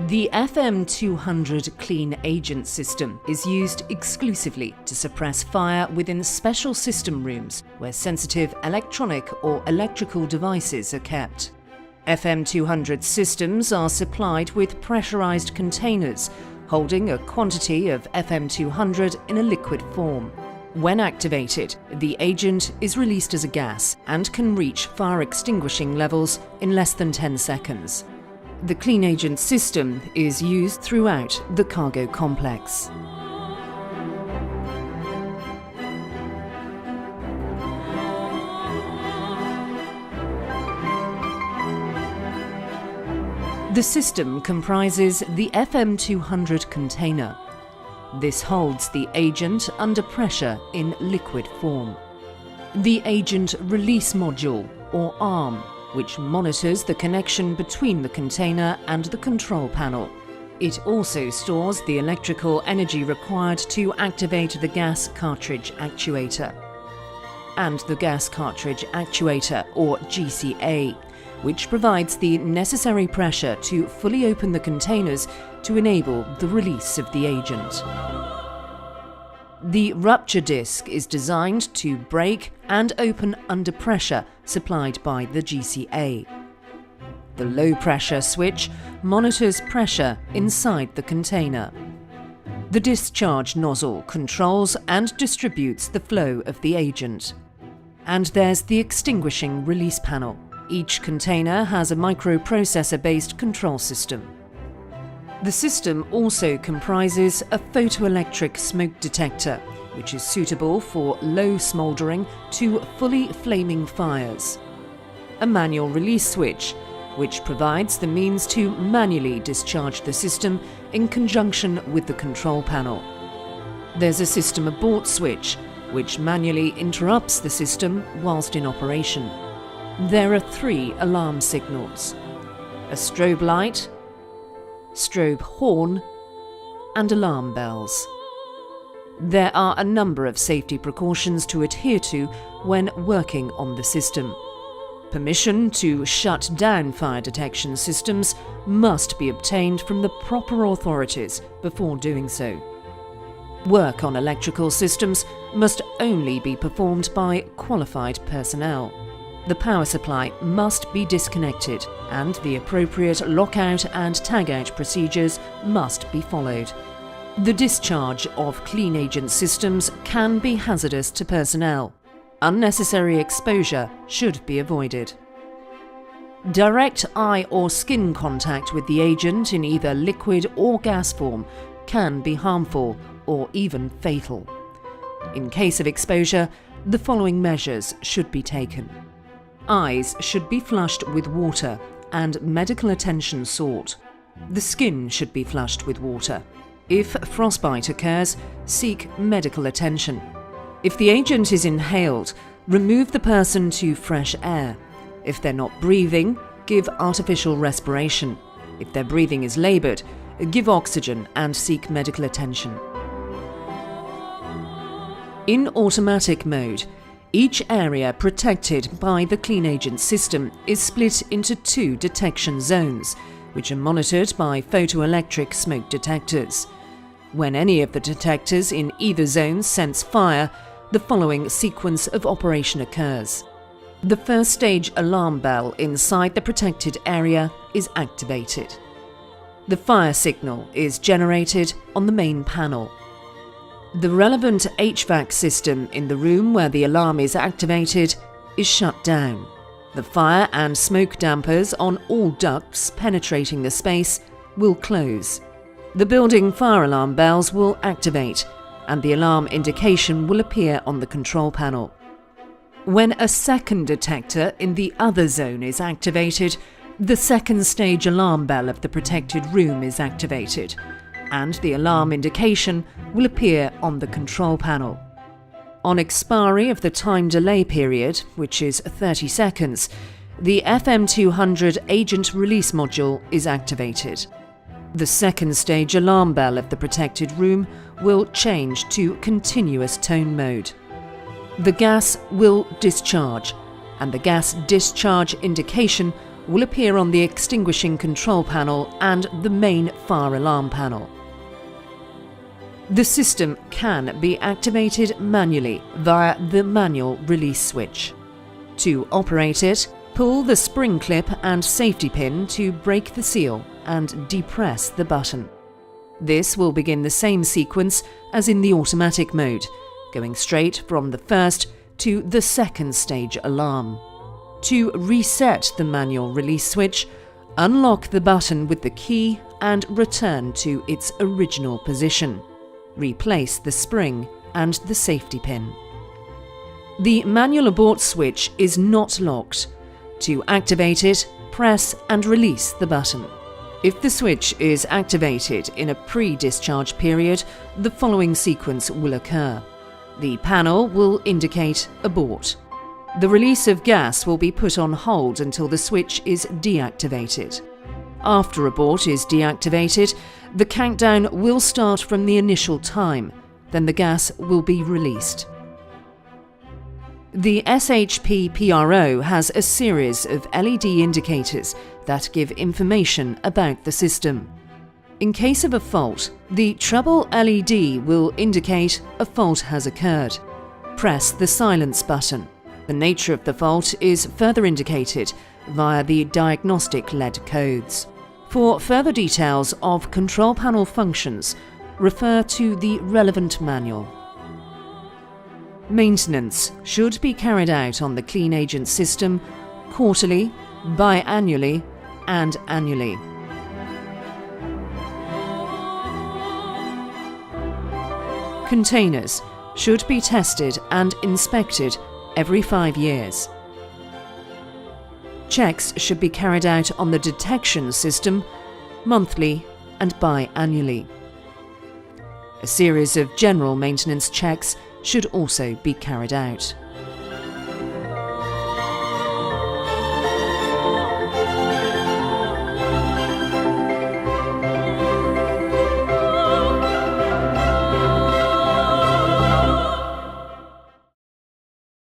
The FM200 clean agent system is used exclusively to suppress fire within special system rooms where sensitive electronic or electrical devices are kept. FM200 systems are supplied with pressurized containers holding a quantity of FM200 in a liquid form. When activated, the agent is released as a gas and can reach fire extinguishing levels in less than 10 seconds. The clean agent system is used throughout the cargo complex. The system comprises the FM200 container. This holds the agent under pressure in liquid form. The agent release module, or arm, which monitors the connection between the container and the control panel. It also stores the electrical energy required to activate the gas cartridge actuator. And the gas cartridge actuator, or GCA, which provides the necessary pressure to fully open the containers to enable the release of the agent. The rupture disc is designed to break and open under pressure supplied by the GCA. The low pressure switch monitors pressure inside the container. The discharge nozzle controls and distributes the flow of the agent. And there's the extinguishing release panel. Each container has a microprocessor-based control system. The system also comprises a photoelectric smoke detector, which is suitable for low smouldering to fully flaming fires. A manual release switch, which provides the means to manually discharge the system in conjunction with the control panel. There's a system abort switch, which manually interrupts the system whilst in operation. There are 3 alarm signals: a strobe light, strobe horn, and alarm bells. There are a number of safety precautions to adhere to when working on the system. Permission to shut down fire detection systems must be obtained from the proper authorities before doing so. Work on electrical systems must only be performed by qualified personnel. The power supply must be disconnected and the appropriate lockout and tagout procedures must be followed. The discharge of clean agent systems can be hazardous to personnel. Unnecessary exposure should be avoided. Direct eye or skin contact with the agent in either liquid or gas form can be harmful or even fatal. In case of exposure, the following measures should be taken. Eyes should be flushed with water and medical attention sought. The skin should be flushed with water. If frostbite occurs, seek medical attention. If the agent is inhaled, remove the person to fresh air. If they're not breathing, give artificial respiration. If their breathing is laboured, give oxygen and seek medical attention. In automatic mode, each area protected by the clean agent system is split into 2 detection zones, which are monitored by photoelectric smoke detectors. When any of the detectors in either zone sense fire, the following sequence of operation occurs. The first stage alarm bell inside the protected area is activated. The fire signal is generated on the main panel. The relevant HVAC system in the room where the alarm is activated is shut down. The fire and smoke dampers on all ducts penetrating the space will close. The building fire alarm bells will activate and the alarm indication will appear on the control panel. When a second detector in the other zone is activated, the second stage alarm bell of the protected room is activated and the alarm indication will appear on the control panel. On expiry of the time delay period, which is 30 seconds, the FM200 agent release module is activated. The second stage alarm bell of the protected room will change to continuous tone mode. The gas will discharge, and the gas discharge indication will appear on the extinguishing control panel and the main fire alarm panel. The system can be activated manually via the manual release switch. To operate it, pull the spring clip and safety pin to break the seal and depress the button. This will begin the same sequence as in the automatic mode, going straight from the first to the second stage alarm. To reset the manual release switch, unlock the button with the key and return to its original position. Replace the spring and the safety pin. The manual abort switch is not locked. To activate it, press and release the button. If the switch is activated in a pre-discharge period, the following sequence will occur. The panel will indicate abort. The release of gas will be put on hold until the switch is deactivated. After abort is deactivated, the countdown will start from the initial time, then the gas will be released. The SHP PRO has a series of LED indicators that give information about the system. In case of a fault, the trouble LED will indicate a fault has occurred. Press the silence button. The nature of the fault is further indicated via the diagnostic LED codes. For further details of control panel functions, refer to the relevant manual. Maintenance should be carried out on the clean agent system quarterly, biannually, and annually. Containers should be tested and inspected every 5 years. Checks should be carried out on the detection system monthly and biannually. A series of general maintenance checks should also be carried out.